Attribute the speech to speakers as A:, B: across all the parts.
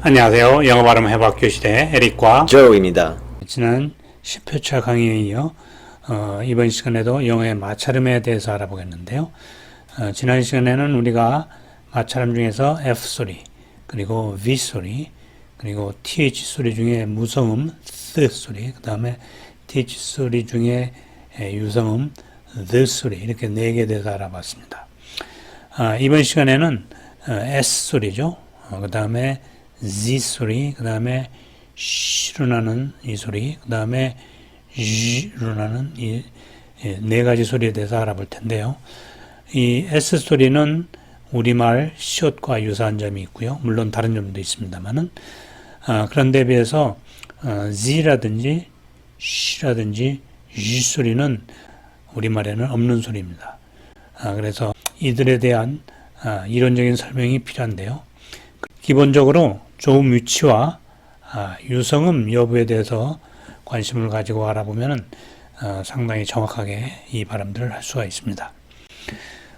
A: 안녕하세요. 영어 발음 회화 교실의 에릭과
B: 조입니다.
A: 지난 10회차 강의에 이어 이번 시간에도 영어의 마찰음에 대해서 알아보겠는데요. 지난 시간에는 우리가 마찰음 중에서 F소리, 그리고 V소리, 그리고 TH 소리 중에 무성음 th 소리, 그 다음에 TH 소리 중에 유성음 the 소리, 이렇게 4개에 대해서 알아봤습니다. 이번 시간에는 S 소리죠. 그 다음에 Z 소리, 그 다음에 Sh로 나는 이 소리, 그 다음에 Z로 나는 이 4가지 소리에 대해서 알아볼 텐데요. 이 S 소리는 우리말 시옷과 유사한 점이 있고요. 물론 다른 점도 있습니다만은, 그런데 비해서 Z라든지 Sh라든지 Z 소리는 우리말에는 없는 소리입니다. 그래서 이들에 대한 이론적인 설명이 필요한데요. 기본적으로 조음 위치와 유성음 여부에 대해서 관심을 가지고 알아보면 상당히 정확하게 이 발음들을 할 수가 있습니다.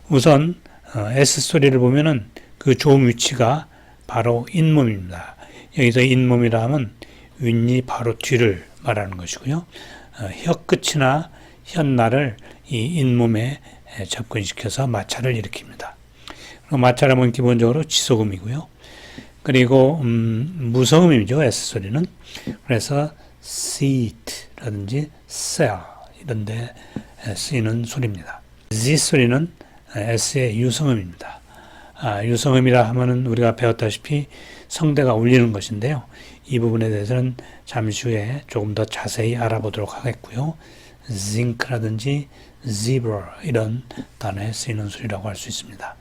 A: 우선 S 소리를 보면은 그 조음 위치가 바로 잇몸입니다. 여기서 잇몸이라 하면 윗니 바로 뒤를 말하는 것이고요. 혀끝이나 혓날을 이 잇몸에 접근시켜서 마찰을 일으킵니다. 마찰음은 기본적으로 지속음이고요. 그리고 무성음이죠. S 소리는. 그래서 seat라든지 cell 이런 데 쓰이는 소리입니다. Z 소리는 S의 유성음입니다. 유성음이라 하면은 우리가 배웠다시피 성대가 울리는 것인데요. 이 부분에 대해서는 잠시 후에 조금 더 자세히 알아보도록 하겠고요. zinc라든지 zebra 이런 단어에 쓰이는 소리라고 할 수 있습니다.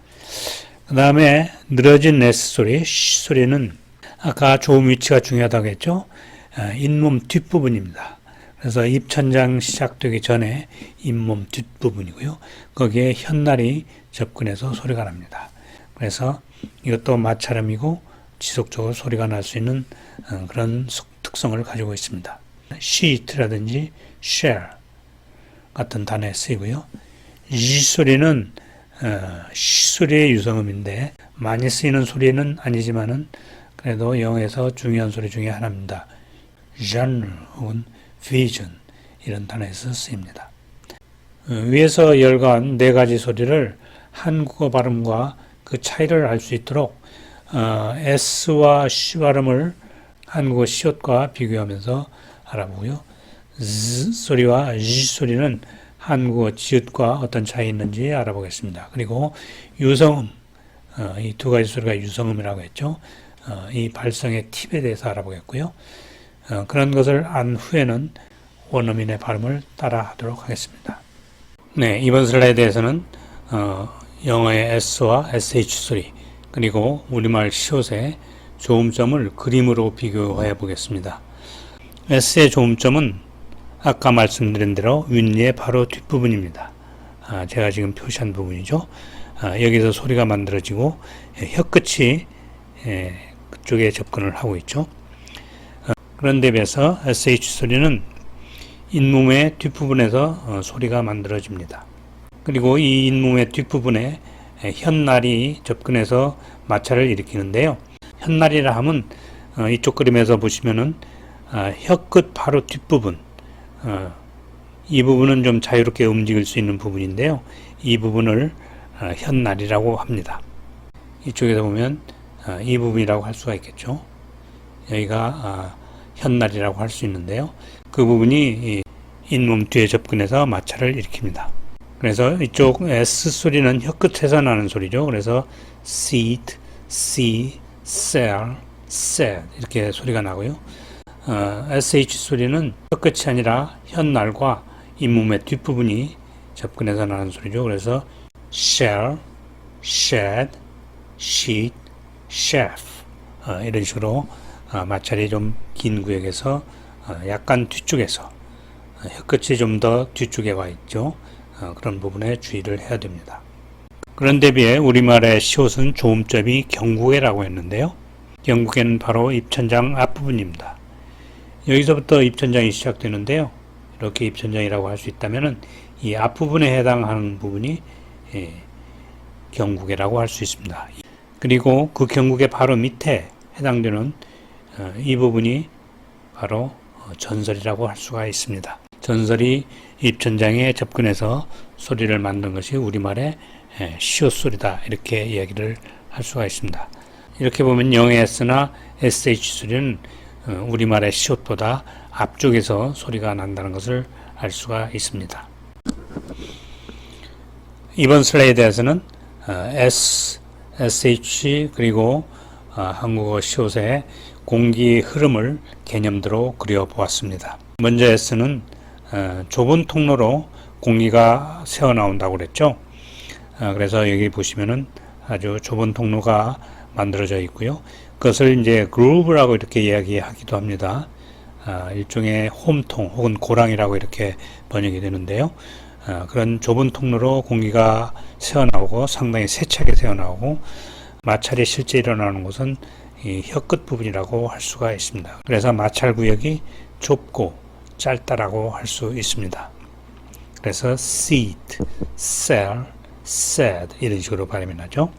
A: 그 다음에 늘어진 S 소리, 쉬 소리는 아까 조음 위치가 중요하다고 했죠. 잇몸 뒷부분입니다. 그래서 입천장 시작되기 전에 잇몸 뒷부분이고요. 거기에 혓날이 접근해서 소리가 납니다. 그래서 이것도 마찰음이고 지속적으로 소리가 날 수 있는 그런 특성을 가지고 있습니다. sheet라든지 share 같은 단어에 쓰이고요. 이 소리는 시 소리의 유성음인데 많이 쓰이는 소리는 아니지만은 그래도 영어에서 중요한 소리 중에 하나입니다. genre 혹은 vision 이런 단어에서 쓰입니다. 위에서 열거한 4가지 소리를 한국어 발음과 그 차이를 알 수 있도록 S와 C 발음을 한국어 시옷과 비교하면서 알아보고요. Z 소리와 Z 소리는 한국어 지읒과 어떤 차이 있는지 알아보겠습니다. 그리고 유성음, 이 2가지 소리가 유성음이라고 했죠. 이 발성의 팁에 대해서 알아보겠고요. 그런 것을 안 후에는 원어민의 발음을 따라 하도록 하겠습니다. 네, 이번 슬라이드에서는 영어의 S와 SH 소리, 그리고 우리말 시옷의 조음점을 그림으로 비교해 보겠습니다. S의 조음점은 아까 말씀드린 대로 윗니의 바로 뒷부분입니다. 제가 지금 표시한 부분이죠. 여기서 소리가 만들어지고 혀끝이 그쪽에 접근을 하고 있죠. 그런데 비해서 SH 소리는 잇몸의 뒷부분에서 소리가 만들어집니다. 그리고 이 잇몸의 뒷부분에 혓날이 접근해서 마찰을 일으키는데요. 혓날이라 하면 이쪽 그림에서 보시면은 혀끝 바로 뒷부분, 이 부분은 좀 자유롭게 움직일 수 있는 부분인데요. 이 부분을 혓날이라고 합니다. 이쪽에서 보면 이 부분이라고 할 수가 있겠죠. 여기가 혓날이라고 할 수 있는데요. 그 부분이 잇몸 뒤에 접근해서 마찰을 일으킵니다. 그래서 이쪽 S 소리는 혀끝에서 나는 소리죠. 그래서 seat, see, cell, said 이렇게 소리가 나고요. SH 소리는 혀끝이 아니라 혓날과 잇몸의 뒷부분이 접근해서 나는 소리죠. 그래서 shell, shed, sheet, chef 이런 식으로 마찰이 좀 긴 구역에서 약간 뒤쪽에서 혀끝이 좀 더 뒤쪽에 와 있죠. 그런 부분에 주의를 해야 됩니다. 그런데 비해 우리말의 시옷은 조음점이 경국에라고 했는데요. 경국에는 바로 입천장 앞부분입니다. 여기서부터 입천장이 시작되는데요. 이렇게 입천장이라고 할 수 있다면 이 앞부분에 해당하는 부분이 경국이라고 할 수 있습니다. 그리고 그 경국의 바로 밑에 해당되는 이 부분이 바로 전설이라고 할 수가 있습니다. 전설이 입천장에 접근해서 소리를 만든 것이 우리말의 시옷 소리다, 이렇게 이야기를 할 수가 있습니다. 이렇게 보면 영의 S나 SH 소리는 우리말의 시옷보다 앞쪽에서 소리가 난다는 것을 알 수가 있습니다. 이번 슬라이드에서는 S, SH 그리고 한국어 시옷의 공기 흐름을 개념대로 그려보았습니다. 먼저 S는 좁은 통로로 공기가 새어나온다고 그랬죠. 그래서 여기 보시면은 아주 좁은 통로가 만들어져 있고요. 그것을 이제 그루브라고 이렇게 이야기하기도 합니다. 일종의 홈통 혹은 고랑이라고 이렇게 번역이 되는데요. 그런 좁은 통로로 공기가 새어나오고 상당히 세차게 새어나오고 마찰이 실제 일어나는 곳은 이 혀끝 부분이라고 할 수가 있습니다. 그래서 마찰 구역이 좁고 짧다라고 할 수 있습니다. 그래서 seat, cell, said 이런 식으로 발음이 나죠.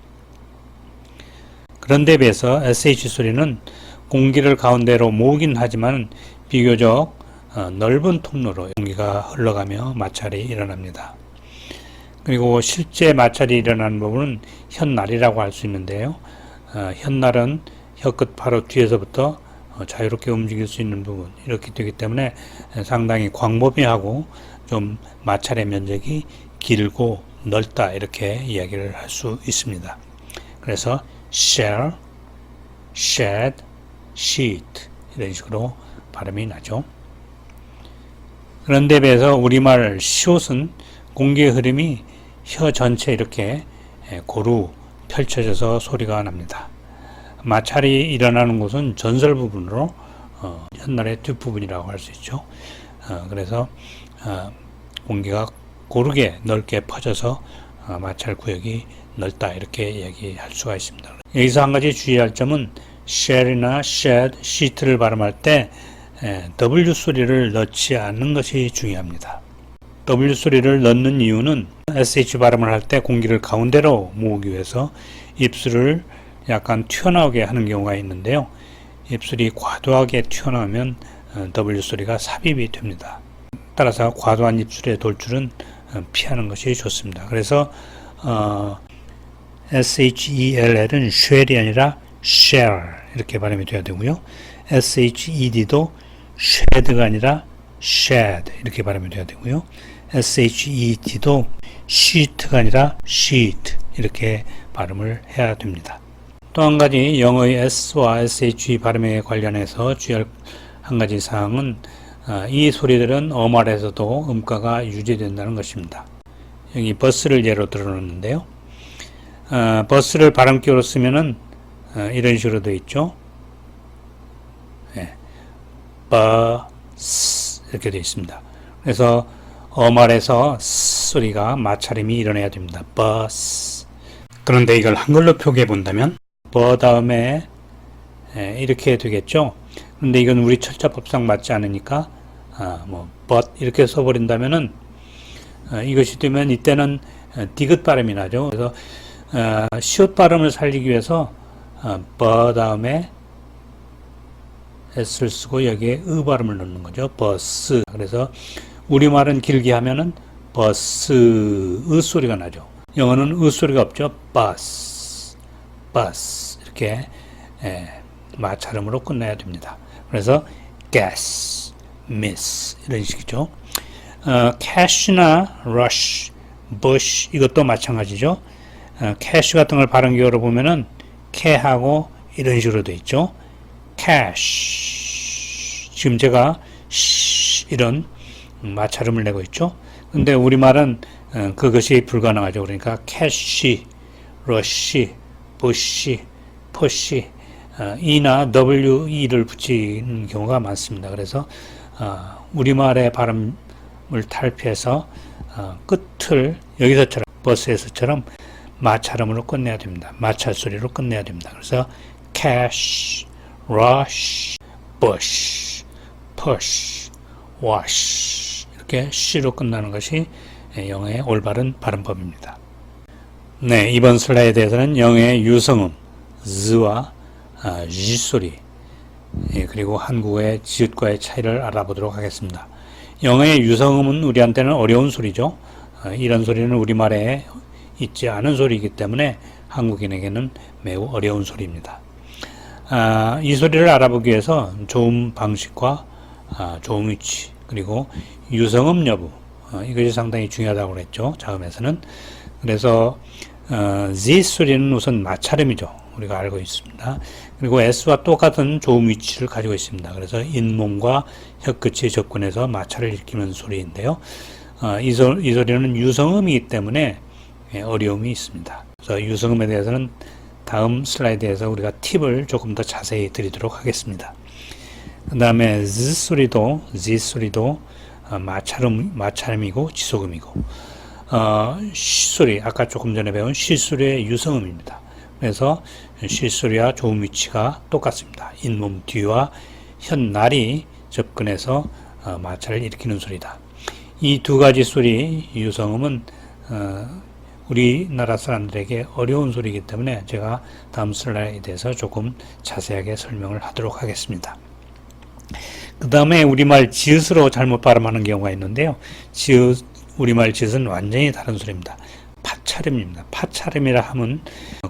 A: 그런데 비해서 SH 소리는 공기를 가운데로 모으긴 하지만 비교적 넓은 통로로 공기가 흘러가며 마찰이 일어납니다. 그리고 실제 마찰이 일어나는 부분은 혓날이라고 할 수 있는데요. 혓날은 혀끝 바로 뒤에서부터 자유롭게 움직일 수 있는 부분, 이렇게 되기 때문에 상당히 광범위하고 좀 마찰의 면적이 길고 넓다, 이렇게 이야기를 할 수 있습니다. 그래서 shell, shed, sheet 이런 식으로 발음이 나죠. 그런데 비해서 우리말 시옷은 공기의 흐름이 혀 전체 이렇게 고루 펼쳐져서 소리가 납니다. 마찰이 일어나는 곳은 전설 부분으로 혓날의 뒷부분이라고 할 수 있죠. 그래서 공기가 고르게 넓게 퍼져서 마찰 구역이 넓다, 이렇게 이야기할 수가 있습니다. 여기서 한 가지 주의할 점은 shell이나 shed, sheet를 발음할 때 W 소리를 넣지 않는 것이 중요합니다. W 소리를 넣는 이유는 SH 발음을 할 때 공기를 가운데로 모으기 위해서 입술을 약간 튀어나오게 하는 경우가 있는데요. 입술이 과도하게 튀어나오면 W 소리가 삽입이 됩니다. 따라서 과도한 입술의 돌출은 피하는 것이 좋습니다. 그래서 SHELL은 shell이 아니라 shell 이렇게 발음이 돼야 되고요. SHED도 shed가 아니라 shed 이렇게 발음이 돼야 되고요. SHET도 sheet가 아니라 sheet 이렇게 발음을 해야 됩니다. 또 한 가지 영어의 S와 SH 발음에 관련해서 주의할 한 가지 사항은 이 소리들은 어말에서도 음가가 유지된다는 것입니다. 여기 버스를 예로 들어놓는데요. 버스를 발음기로 쓰면은 이런 식으로 되어 있죠. 버스 이렇게 되어 있습니다. 그래서 어말에서 소리가 마찰음이 일어나야 됩니다. 버스. 그런데 이걸 한글로 표기해 본다면 버 다음에 이렇게 되겠죠. 그런데 이건 우리 철자법상 맞지 않으니까 but 이렇게 써버린다면은 이것이 되면 이때는 디귿 발음이 나죠. 그래서 시옷 발음을 살리기 위해서 버 다음에 s를 쓰고 여기에 으 발음을 넣는 거죠. 버스. 그래서 우리말은 길게 하면은 버스 으 소리가 나죠. 영어는 으 소리가 없죠. 버스, 버스 이렇게 마찰음으로 끝내야 됩니다. 그래서 gas, miss 이런 식이죠. cash나 rush, bush 이것도 마찬가지죠. cash 같은 걸 발음기어로 보면은 캐하고 이런 식으로 되어 있죠. cash. 지금 제가 이런 마찰음을 내고 있죠. 근데 우리말은 그것이 불가능하죠. 그러니까 cash, rush, bush, push E나 WE를 붙이는 경우가 많습니다. 그래서 우리말의 발음을 탈피해서 끝을 여기서처럼 버스에서처럼 마찰음으로 끝내야 됩니다. 마찰 소리로 끝내야 됩니다. 그래서 cash, rush, bush, push, wash 이렇게 C로 끝나는 것이 영어의 올바른 발음법입니다. 네, 이번 슬라이드에서는 영어의 유성음 Z와 G 소리 그리고 한국어의 지읒과의 차이를 알아보도록 하겠습니다. 영어의 유성음은 우리한테는 어려운 소리죠. 이런 소리는 우리말에 있지 않은 소리이기 때문에 한국인에게는 매우 어려운 소리입니다. 이 소리를 알아보기 위해서 조음 방식과 조음 위치 그리고 유성음 여부 이것이 상당히 중요하다고 그랬죠. 자음에서는. 그래서 Z 소리는 우선 마찰음이죠. 우리가 알고 있습니다. 그리고 S와 똑같은 조음 위치를 가지고 있습니다. 그래서 잇몸과 혀끝이 접근해서 마찰을 일으키는 소리인데요. 이 소리는 유성음이기 때문에 어려움이 있습니다. 그래서 유성음에 대해서는 다음 슬라이드에서 우리가 팁을 조금 더 자세히 드리도록 하겠습니다. 그 다음에 Z 소리도 마찰음이고 지속음이고 쉬 소리 아까 조금 전에 배운 쉬 소리의 유성음입니다. 그래서 쉬 소리와 조음 위치가 똑같습니다. 잇몸 뒤와 혀날이 접근해서 마찰을 일으키는 소리다. 이 두 가지 소리 유성음은 우리나라 사람들에게 어려운 소리이기 때문에 제가 다음 슬라이드에서 조금 자세하게 설명을 하도록 하겠습니다. 그 다음에 우리말 지읒으로 잘못 발음하는 경우가 있는데요. 우리말 지읒은 완전히 다른 소리입니다. 파찰음입니다. 파찰음이라 하면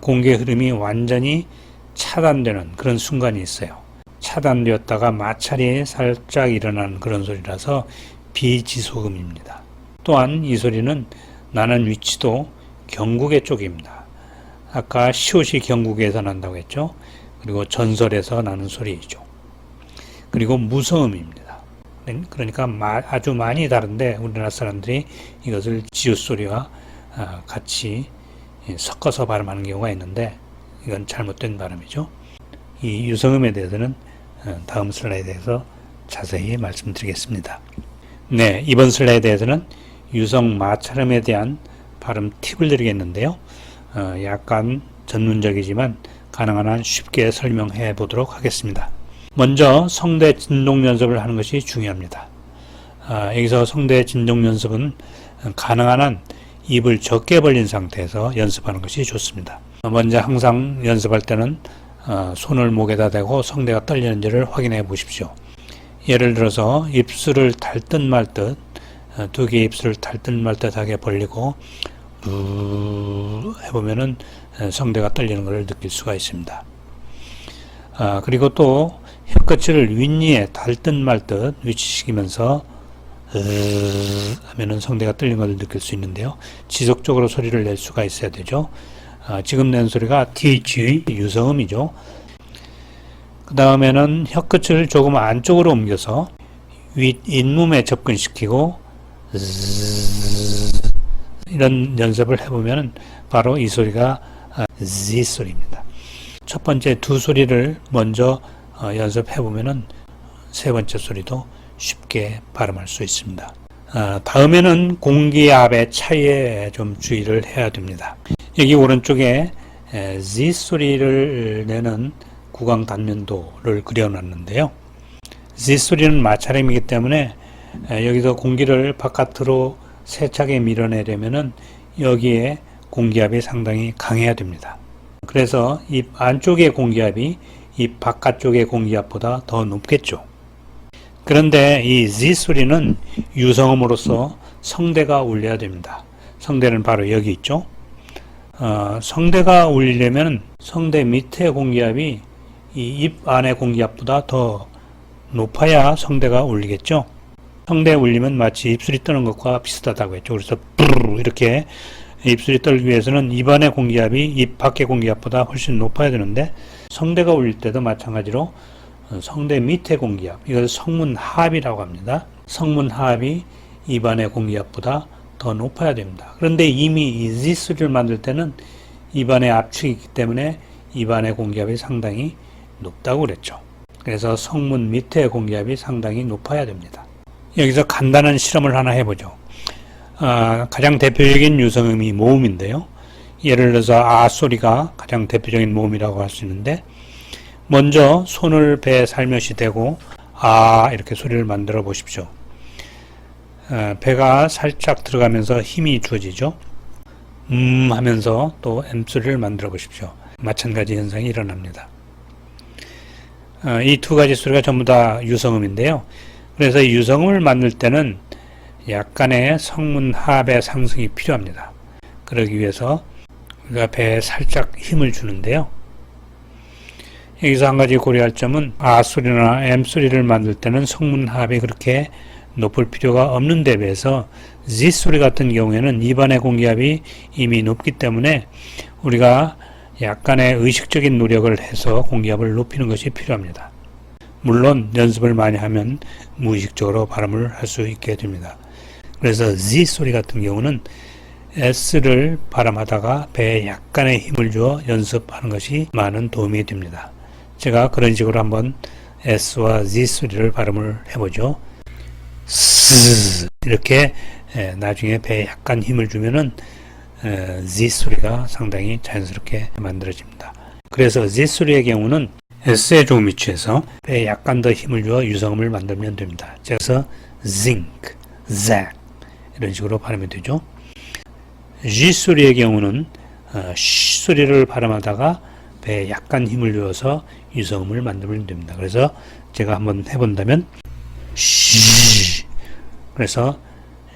A: 공기의 흐름이 완전히 차단되는 그런 순간이 있어요. 차단되었다가 마찰이 살짝 일어나는 그런 소리라서 비지속음입니다. 또한 이 소리는 나는 위치도 경국의 쪽입니다. 아까 시옷이 경국에서 난다고 했죠. 그리고 전설에서 나는 소리이죠. 그리고 무성음입니다. 그러니까 아주 많이 다른데 우리나라 사람들이 이것을 지읒 소리와 같이 섞어서 발음하는 경우가 있는데 이건 잘못된 발음이죠. 이 유성음에 대해서는 다음 슬라이드에서 자세히 말씀드리겠습니다. 네, 이번 슬라이드에서는 유성 마찰음에 대한 발음 팁을 드리겠는데요. 약간 전문적이지만 가능한 한 쉽게 설명해 보도록 하겠습니다. 먼저 성대 진동 연습을 하는 것이 중요합니다. 여기서 성대 진동 연습은 가능한 한 입을 적게 벌린 상태에서 연습하는 것이 좋습니다. 먼저 항상 연습할 때는 손을 목에다 대고 성대가 떨리는지를 확인해 보십시오. 예를 들어서 입술을 닳듯 말듯 두 개의 입술을 닳듯 말듯 하게 벌리고 해보면은 성대가 떨리는 것을 느낄 수가 있습니다. 그리고 또 혀끝을 윗니에 닳듯 말듯 위치시키면서 하면은 성대가 떨리는 것을 느낄 수 있는데요. 지속적으로 소리를 낼 수가 있어야 되죠. 지금 낸 소리가 TH의 유성음이죠. 그 다음에는 혀끝을 조금 안쪽으로 옮겨서 잇몸에 접근시키고 이런 연습을 해보면 바로 이 소리가 Z 소리입니다. 첫 번째 두 소리를 먼저 연습해보면 세 번째 소리도 쉽게 발음할 수 있습니다. 다음에는 공기압의 차이에 좀 주의를 해야 됩니다. 여기 오른쪽에 Z 소리를 내는 구강 단면도를 그려놨는데요. Z 소리는 마찰음이기 때문에 여기서 공기를 바깥으로 세차게 밀어내려면은 여기에 공기압이 상당히 강해야 됩니다. 그래서 입 안쪽의 공기압이 입 바깥쪽의 공기압보다 더 높겠죠. 그런데 이 Z 소리는 유성음으로서 성대가 울려야 됩니다. 성대는 바로 여기 있죠. 성대가 울리려면 성대 밑에 공기압이 이 입 안의 공기압보다 더 높아야 성대가 울리겠죠. 성대에 울리면 마치 입술이 뜨는 것과 비슷하다고 했죠. 그래서 뿌르르 이렇게 입술이 떨기 위해서는 입 안의 공기압이 입 밖의 공기압보다 훨씬 높아야 되는데 성대가 울릴 때도 마찬가지로 성대 밑의 공기압, 이걸 성문하압이라고 합니다. 성문하압이 입 안의 공기압보다 더 높아야 됩니다. 그런데 이미 이 Z 소리를 만들 때는 입 안의 압축이 있기 때문에 입 안의 공기압이 상당히 높다고 그랬죠. 그래서 성문 밑의 공기압이 상당히 높아야 됩니다. 여기서 간단한 실험을 하나 해보죠. 가장 대표적인 유성음이 모음인데요. 예를 들어서 아 소리가 가장 대표적인 모음이라고 할 수 있는데 먼저 손을 배에 살며시 대고 아 이렇게 소리를 만들어 보십시오. 배가 살짝 들어가면서 힘이 주어지죠. 하면서 또 M소리를 만들어 보십시오. 마찬가지 현상이 일어납니다. 이 두 가지 소리가 전부 다 유성음인데요. 그래서 이 유성음을 만들 때는 약간의 성문합의 상승이 필요합니다. 그러기 위해서 우리가 배에 살짝 힘을 주는데요. 여기서 한 가지 고려할 점은 아 소리나 M 소리를 만들 때는 성문합이 그렇게 높을 필요가 없는 데 비해서 Z 소리 같은 경우에는 입안의 공기압이 이미 높기 때문에 우리가 약간의 의식적인 노력을 해서 공기압을 높이는 것이 필요합니다. 물론 연습을 많이 하면 무의식적으로 발음을 할 수 있게 됩니다. 그래서 Z 소리 같은 경우는 S를 발음하다가 배에 약간의 힘을 주어 연습하는 것이 많은 도움이 됩니다. 제가 그런 식으로 한번 S와 Z 소리를 발음을 해보죠. 스 이렇게 나중에 배에 약간 힘을 주면은 Z 소리가 상당히 자연스럽게 만들어집니다. 그래서 Z 소리의 경우는 S에 조금 위치해서 배에 약간 더 힘을 주어 유성음을 만들면 됩니다. 그래서 zinc, zac 이런 식으로 발음이 되죠. G 소리의 경우는 쉬 소리를 발음하다가 배에 약간 힘을 주어서 유성음을 만들면 됩니다. 그래서 제가 한번 해본다면 쉬 그래서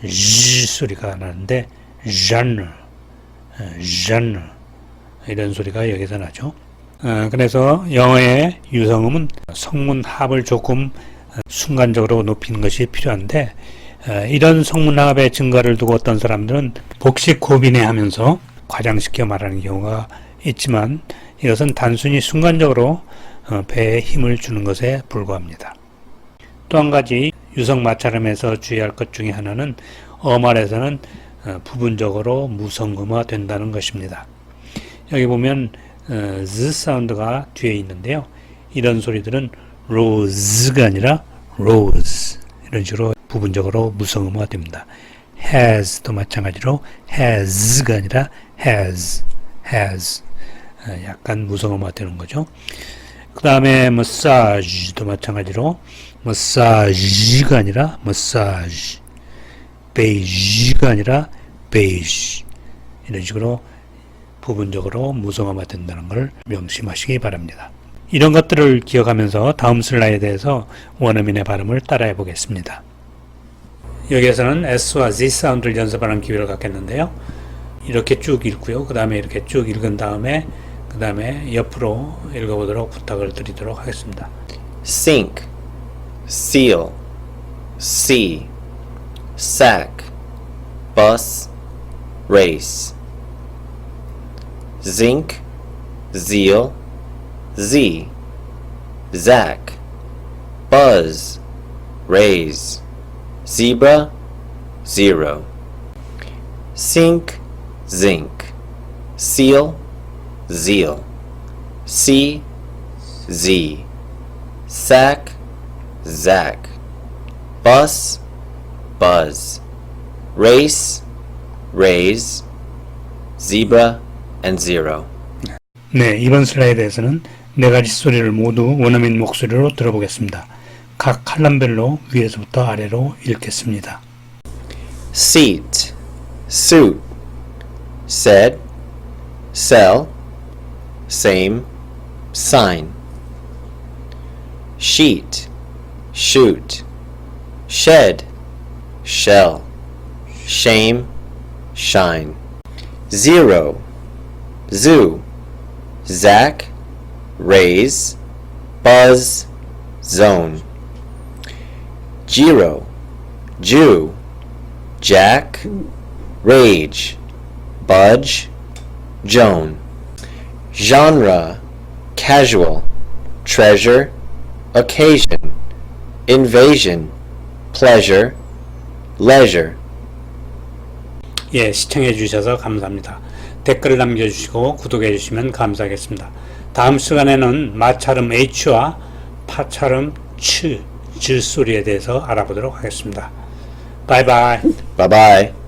A: G 소리가 나는데 genre 이런 소리가 여기서 나죠. 그래서 영어의 유성음은 성문합을 조금 순간적으로 높이는 것이 필요한데 이런 성문합의 증가를 두고 어떤 사람들은 복식 고비내 하면서 과장시켜 말하는 경우가 있지만 이것은 단순히 순간적으로 배에 힘을 주는 것에 불과합니다. 또 한 가지 유성 마찰음에서 주의할 것 중에 하나는 어말에서는 부분적으로 무성음화 된다는 것입니다. 여기 보면 Z 사운드가 뒤에 있는데요. 이런 소리들은 rose가 아니라 rose 이런 식으로 부분적으로 무성음화 됩니다. has도 마찬가지로 has가 아니라 has 약간 무성음화 되는 거죠. 그 다음에 massage도 마찬가지로 massage가 아니라 massage beige가 아니라 beige 이런 식으로 부분적으로 무성음화 된다는 걸 명심하시기 바랍니다. 이런 것들을 기억하면서 다음 슬라이드에서 원어민의 발음을 따라해 보겠습니다. 여기에서는 S와 Z 사운드를 연습하는 기회를 갖겠는데요. 이렇게 쭉 읽고요. 그 다음에 이렇게 쭉 읽은 다음에 그 다음에 옆으로 읽어보도록 부탁을 드리도록 하겠습니다.
B: sink, seal, sea, sack, bus, race. Zinc, zeal, z, zack, buzz, raise, zebra, zero. Sink, zinc, seal, zeal, C, z, sack, zack, bus, buzz, race, raise, zebra, and zero.
A: 네, 이번 슬라이드에서는 네 가지 소리를 모두 원어민 목소리로 들어보겠습니다. 각 칼럼별로 위에서부터 아래로 읽겠습니다.
B: Seat, suit, said, sell, same, sign. Sheet, shoot, shed, shell, shame, shine. Zero, zoo, zack, raise, buzz, zone. Giro, Jew, jack, rage, budge, Joan. Genre, casual, treasure, occasion, invasion, pleasure, leisure.
A: 예, 시청해 주셔서 감사합니다. 댓글 남겨주시고 구독해 주시면 감사하겠습니다. 다음 시간에는 마찰음 H와 파찰음 츠 소리에 대해서 알아보도록 하겠습니다. 바이바이.
B: Bye bye.